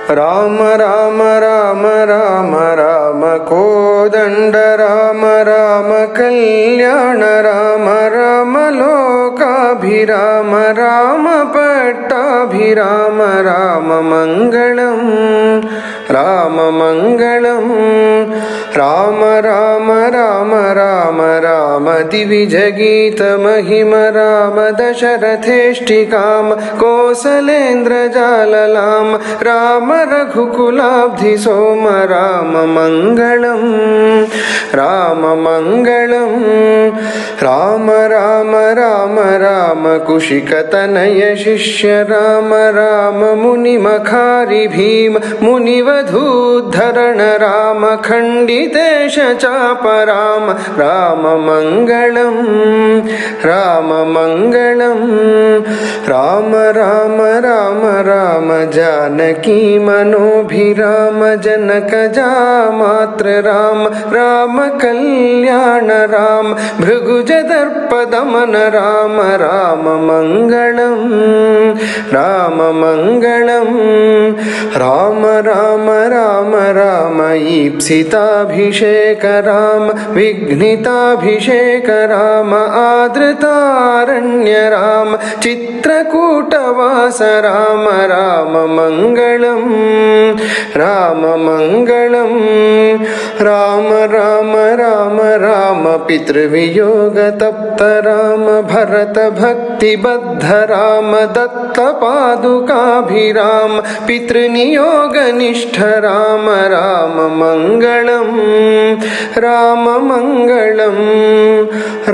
राम राम राम राम राम कोदंड राम राम कल्याण राम राम लोकाभिराम राम पट्टाभिराम राम मंगलम राम मंगलम राम राम राम राम राम दिविजगीत महिम राम दशरथेष्टिकाम कोसलेन्द्र जाललाम राम रघुकुलाब्धि सोम राम मंगलम राम मंगलम राम राम राम राम कुशिकतनय शिष्य राम राम मुनिमखारि भीम मुनिवधूद्धरण राम खंडितेश चाप राम राम मंगलम राम मंगलम राम राम राम राम जानकी मनोभिराम जनक जामात्र राम राम कल्याण राम भृगुजदर्प दमन राम राम मंगलम राम मंगलम राम राम राम राम ईप्सिताभिषेक राम विघ्निताभिषेक राम आदृतारण्य राम चित्रकूटवास राम राम मंगलम राम मंगलम राम राम राम राम पितृवियोग तप्त राम भरत भक्तिबद्ध राम दत्त पादुकाभिराम पितृनियोग निष्ठ राम राम मंगलम राम मंगलम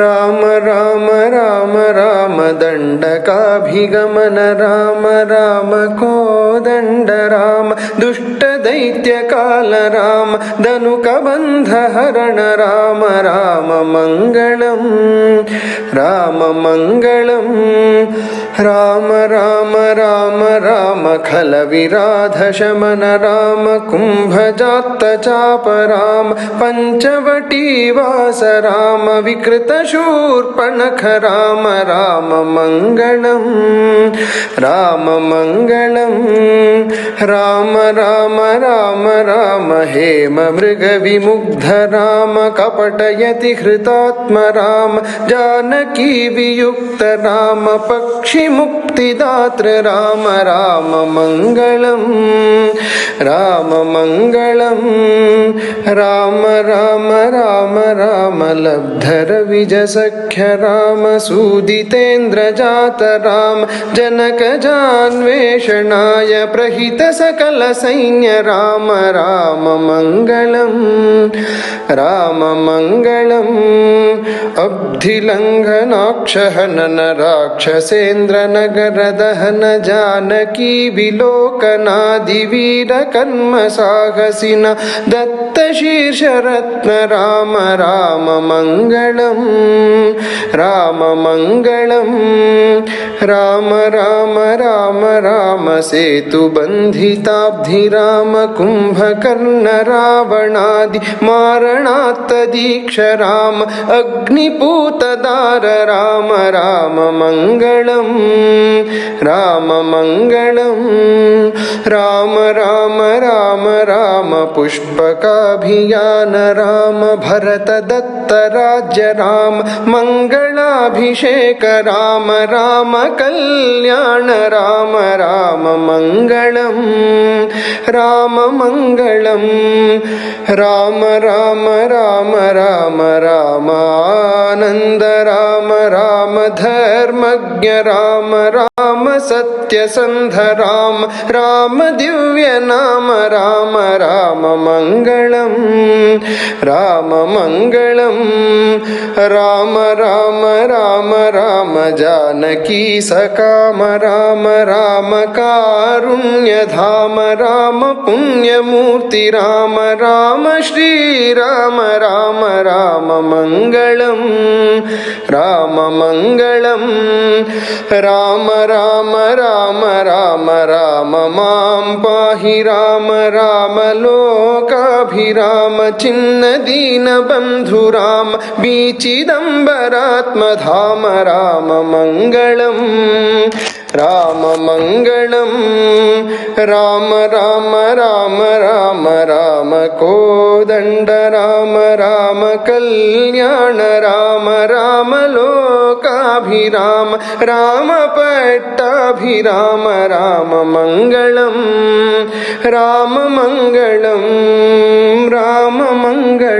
राम राम राम राम दंडकाभिगमन राम राम कोदंड राम दुष्ट दैत्य काल राम धनुकबंध हरण राम राम मंगलम राम मंगलम राम राम राम राम खल विराध शमन राम कुंभजात चाप राम पंचवटी वास राम विकृत शूर्पणख राम राम मंगलम राम मंगलम राम राम राम राम हेम मृग विमुग्ध राम कपटयति हृतात्म राम जानकी वियुक्त राम पक्षि मुक्तिदात्र राम राम मंगलम राम मंगलम राम राम राम राम लब्धर विज सख्य राम सूदितेन्द्र जात राम जनक जान्वेषणाय प्रहित सकल सैन्य राम राम मंगलम राम मंगलम अब्धिलंघनाक्षहनन राक्षसेन्द्र नगर दहन जानकी विलोकनादिवीर कर्म साहसिन दत्त शीर्ष रत्न राम राम मंगलम राम मंगलम राम राम राम राम सेतु बंधिताब्धि राम कुंभकर्ण रावणादि मारणात्त दीक्ष राम अग्निपूतदार राम राम मंगलम राम मंगलम राम राम राम राम पुष्पकाभियान राम भरत दत्त राज्य राम मंगलाभिषेक राम राम कल्याण राम राम मंगलम राम मंगलम राम राम राम राम राम आनंद राम राम धर्मज्ञ राम राम सत्यसंध राम राम दिव्य नाम राम राम मंगलम राम मंगलम राम राम राम राम जानकी सकाम राम राम कारुण्य धाम राम पुण्यमूर्ति राम राम श्री राम राम राम मंगलम राम मंगलम राम राम राम राम राम मां पाहि राम राम लोकाभिराम चिन्न दीन बंधु राम बीचिदंबरात्म धाम राम मंगलम राममङ्गलं राम राम राम राम राम कोदण्ड राम राम कल्याण राम राम लोकाभिराम राम पट्टाभिराम राममङ्गलं राममङ्गलं राममङ्गलं